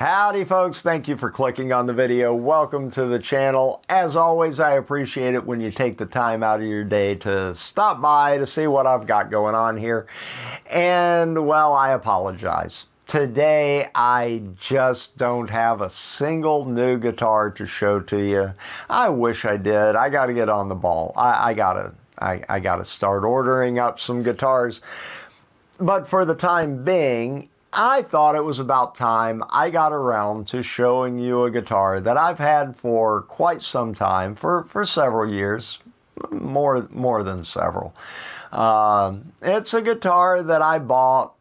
Howdy folks, thank you for clicking on the video. Welcome to the channel. As always, I appreciate it when you take the time out of your day to stop by to see what I've got going on here. And well, I apologize. Today, I just don't have a single new guitar to show to you. I wish I did. I got to get on the ball. I gotta start ordering up some guitars. But for the time being, I thought it was about time I got around to showing you a guitar that I've had for quite some time, for several years, more than several. It's a guitar that I bought,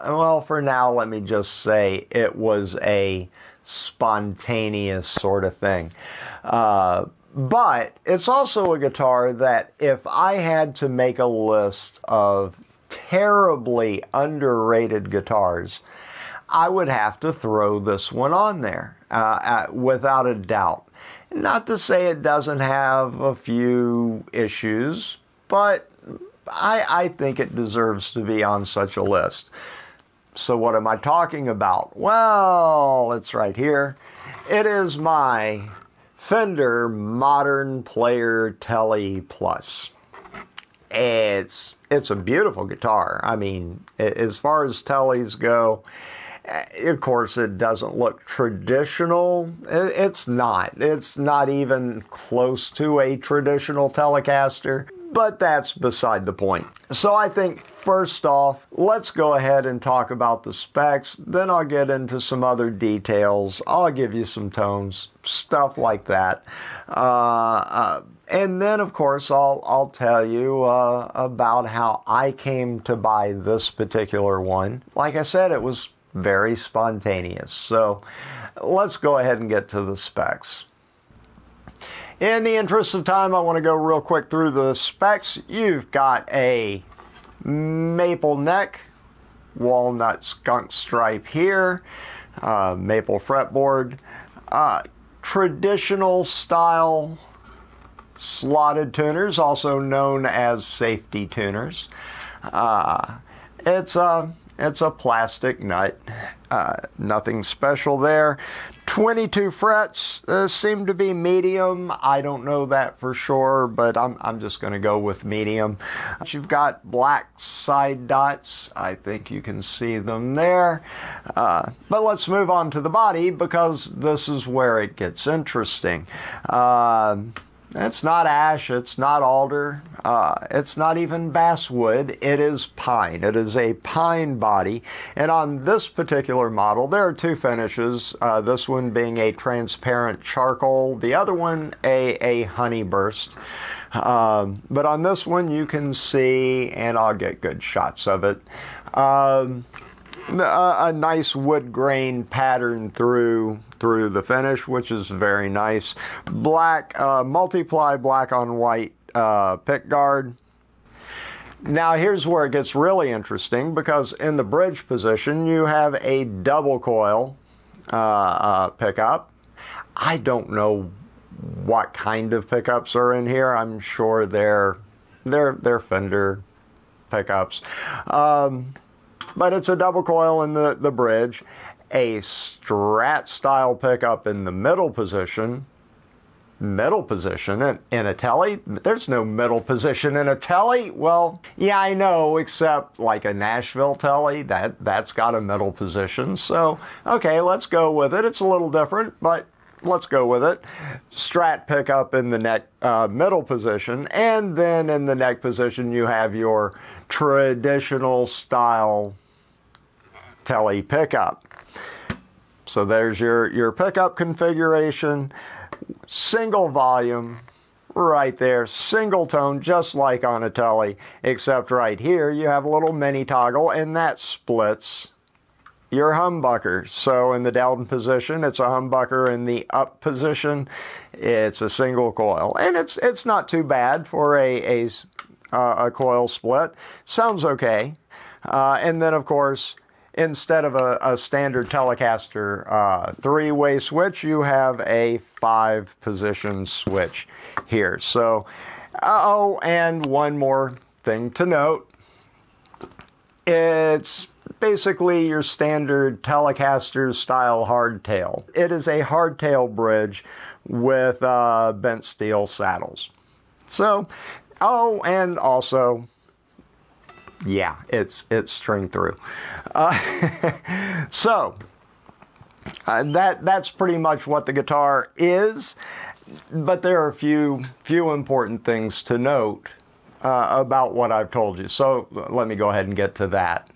well, for now, let me just say it was a spontaneous sort of thing. But it's also a guitar that if I had to make a list of terribly underrated guitars, I would have to throw this one on there, without a doubt. Not to say it doesn't have a few issues, but I think it deserves to be on such a list. So what am I talking about? Well, it's right here. It is my Fender Modern Player Tele Plus. It's a beautiful guitar. I mean, as far as teles go, of course, it doesn't look traditional. It's not. It's not even close to a traditional Telecaster, but that's beside the point. So I think, first off, let's go ahead and talk about the specs. Then I'll get into some other details. I'll give you some tones, stuff like that. And then, of course, I'll tell you about how I came to buy this particular one. Like I said, it was very spontaneous. So let's go ahead and get to the specs. In the interest of time, I want to go real quick through the specs. You've got a maple neck, walnut skunk stripe here, maple fretboard, traditional style slotted tuners, also known as safety tuners. It's a plastic nut, nothing special there. 22 frets seem to be medium. I don't know that for sure, but I'm just going to go with medium. You've got black side dots. I think you can see them there. But let's move on to the body, because this is where it gets interesting. It's not ash, it's not alder, it's not even basswood, it is pine. It is a pine body, and on this particular model there are two finishes, this one being a transparent charcoal, the other one a honey burst. But on this one you can see, and I'll get good shots of it, a nice wood grain pattern through the finish, which is very nice. Black, multiply black on white pick guard. Now here's where it gets really interesting, because in the bridge position you have a double coil pickup. I don't know what kind of pickups are in here. I'm sure they're Fender pickups. But it's a double coil in the bridge, a Strat style pickup in the middle position in a Tele. There's no middle position in a Tele. Well, yeah, I know, except like a Nashville Tele, that's got a middle position. So, okay, let's go with it. It's a little different, but let's go with it. Strat pickup in the neck middle position, and then in the neck position you have your traditional style Tele pickup. So there's your pickup configuration, single volume right there, single tone, just like on a Tele, except right here you have a little mini toggle, and that splits your humbucker. So in the down position it's a humbucker, in the up position it's a single coil, and it's not too bad for a coil split. Sounds okay. And then of course, instead of a standard Telecaster three-way switch, you have a 5-position switch here. So, oh, and one more thing to note. It's basically your standard Telecaster style hardtail. It is a hardtail bridge with bent steel saddles. So, oh, and also, yeah, it's string through. So that's pretty much what the guitar is. But there are a few important things to note about what I've told you. So let me go ahead and get to that.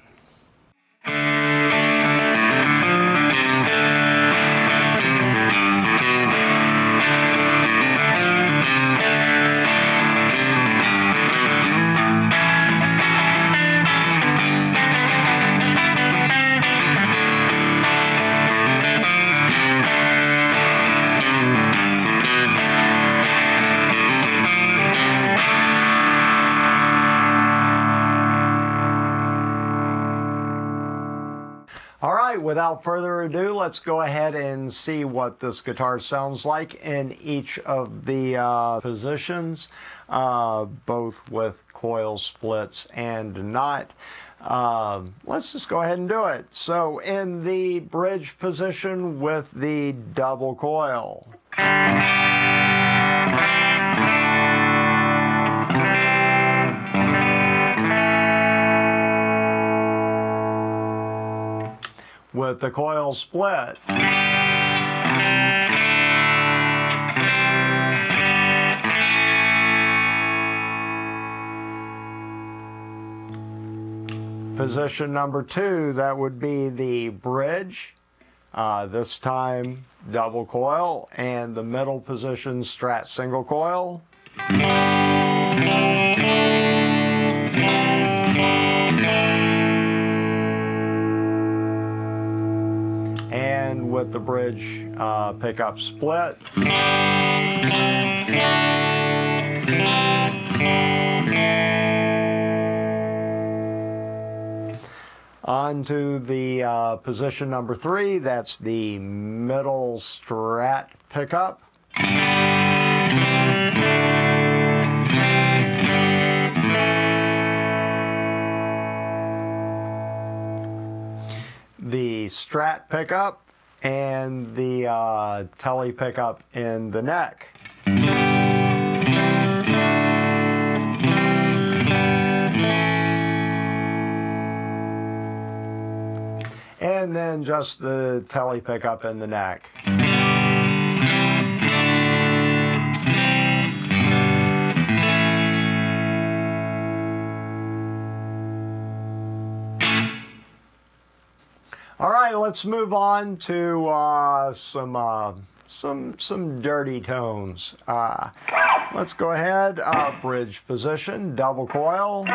All right, without further ado, let's go ahead and see what this guitar sounds like in each of the positions, both with coil splits and not. Let's just go ahead and do it. So in the bridge position with the double coil. With the coil split. Position number 2, that would be the bridge, this time double coil, and the middle position Strat single coil. And with the bridge pickup split. On to the position number 3, that's the middle Strat pickup. The Strat pickup and the Tele pickup in the neck. And then just the Tele pickup in the neck. All right, let's move on to some dirty tones. Let's go ahead, bridge position, double coil.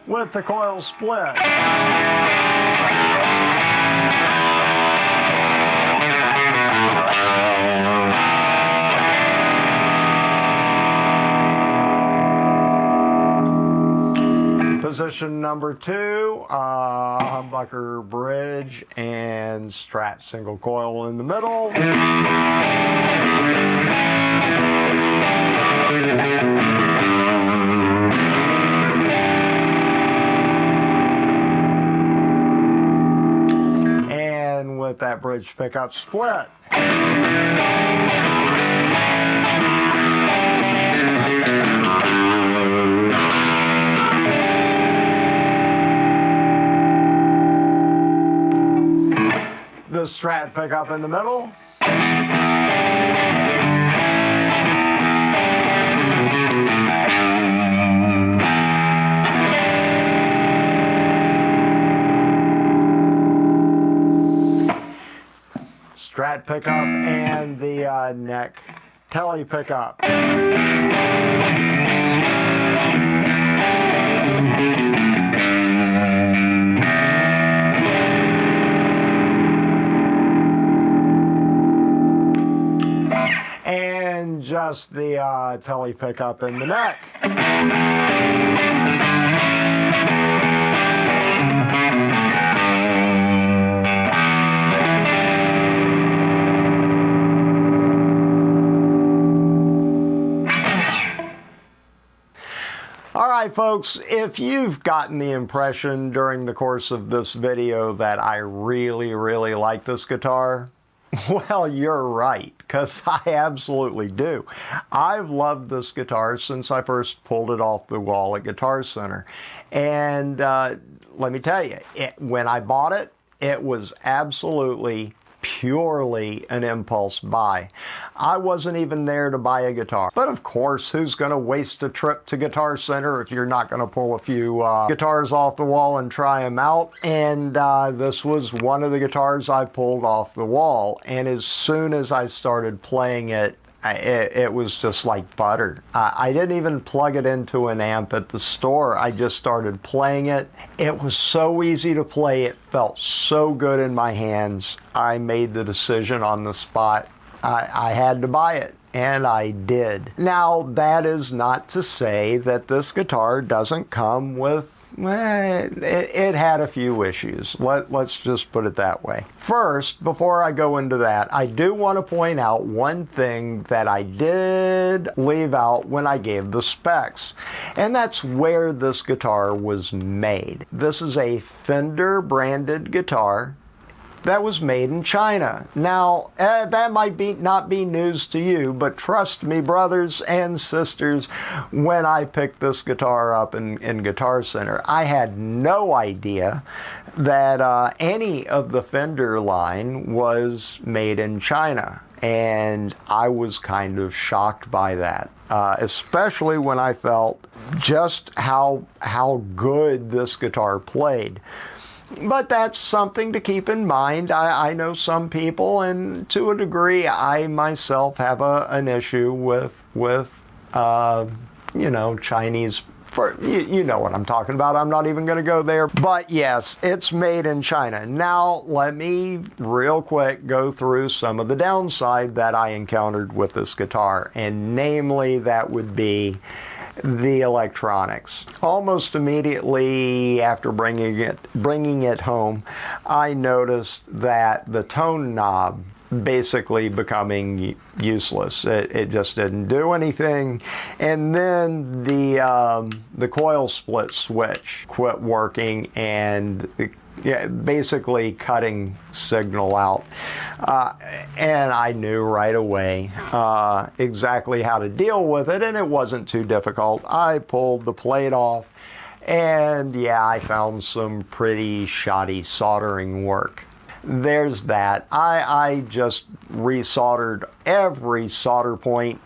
With the coil split. Position number 2, humbucker bridge and Strat single coil in the middle. And with that bridge pickup split. The Strat pickup in the middle. Strat pickup and the neck Tele pickup. And just the Tele pickup in the neck. right, folks, if you've gotten the impression during the course of this video that I really, really like this guitar, well, you're right, because I absolutely do. I've loved this guitar since I first pulled it off the wall at Guitar Center. And let me tell you, when I bought it, it was absolutely purely an impulse buy. I wasn't even there to buy a guitar. But of course, who's going to waste a trip to Guitar Center if you're not going to pull a few guitars off the wall and try them out? And this was one of the guitars I pulled off the wall. And as soon as I started playing it, it was just like butter. I didn't even plug it into an amp at the store. I just started playing it. It was so easy to play. It felt so good in my hands. I made the decision on the spot. I had to buy it, and I did. Now, that is not to say that this guitar doesn't come with it had a few issues. Let's just put it that way. First, before I go into that, I do want to point out one thing that I did leave out when I gave the specs, and that's where this guitar was made. This is a Fender branded guitar that was made in China. Now, that might not be news to you, but trust me, brothers and sisters, when I picked this guitar up in Guitar Center, I had no idea that any of the Fender line was made in China. And I was kind of shocked by that, especially when I felt just how good this guitar played. But that's something to keep in mind. I know some people, and to a degree, I myself have an issue with Chinese. You know what I'm talking about. I'm not even going to go there. But yes, it's made in China. Now, let me real quick go through some of the downside that I encountered with this guitar, and namely, that would be the electronics. Almost immediately after bringing it home, I noticed that the tone knob basically becoming useless. It just didn't do anything. And then the coil split switch quit working, and basically cutting signal out. And I knew right away exactly how to deal with it, and it wasn't too difficult. I pulled the plate off, and yeah, I found some pretty shoddy soldering work. There's that. I just resoldered every solder point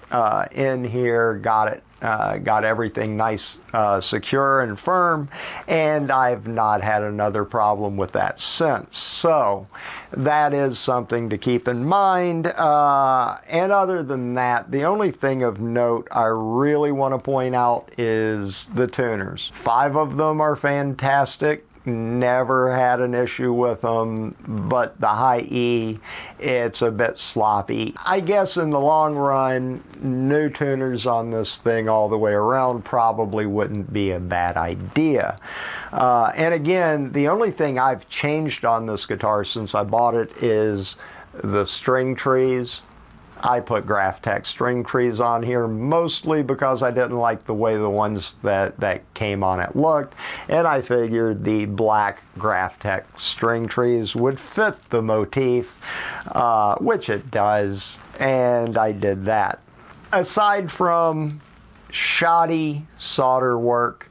in here, got everything nice, secure and firm, and I've not had another problem with that since. So that is something to keep in mind. And other than that, the only thing of note I really want to point out is the tuners. 5 of them are fantastic. Never had an issue with them, but the high E, it's a bit sloppy. I guess in the long run, new tuners on this thing all the way around probably wouldn't be a bad idea. And again, the only thing I've changed on this guitar since I bought it is the string trees. I put Graphtec string trees on here mostly because I didn't like the way the ones that came on it looked, and I figured the black Graphtec string trees would fit the motif, which it does, and I did that. Aside from shoddy solder work,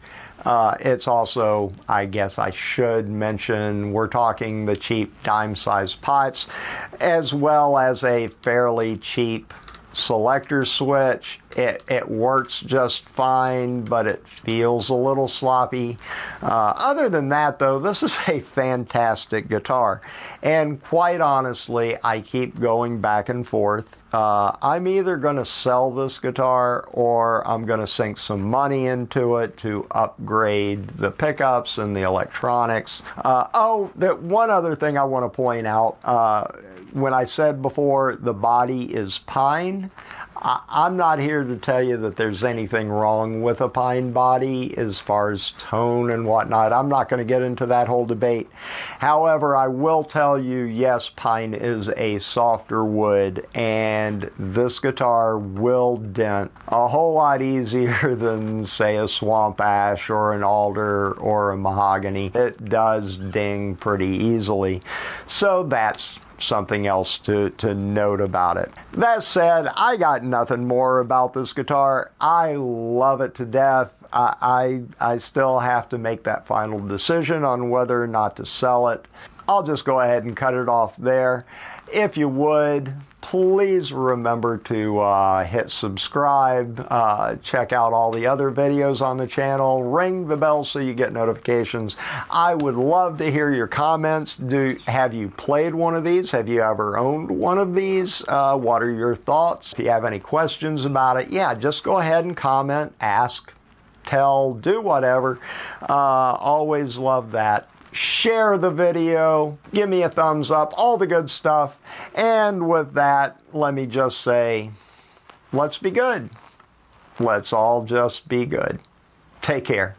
it's also, I guess I should mention, we're talking the cheap dime-sized pots, as well as a fairly cheap selector switch. It works just fine, but it feels a little sloppy. Other than that, though, this is a fantastic guitar. And quite honestly, I keep going back and forth. I'm either going to sell this guitar or I'm going to sink some money into it to upgrade the pickups and the electronics. One other thing I want to point out. When I said before the body is pine, I'm not here to tell you that there's anything wrong with a pine body as far as tone and whatnot. I'm not going to get into that whole debate. However, I will tell you, yes, pine is a softer wood, and this guitar will dent a whole lot easier than, say, a swamp ash or an alder or a mahogany. It does ding pretty easily. So that's something else to note about it. That said, I got nothing more about this guitar. I love it to death. I still have to make that final decision on whether or not to sell it. I'll just go ahead and cut it off there. If you would, please remember to hit subscribe, check out all the other videos on the channel, ring the bell so you get notifications. I would love to hear your comments. Have you played one of these? Have you ever owned one of these? What are your thoughts? If you have any questions about it, yeah, just go ahead and comment, ask, tell, do whatever. Always love that. Share the video, give me a thumbs up, all the good stuff. And with that, let me just say, let's be good. Let's all just be good. Take care.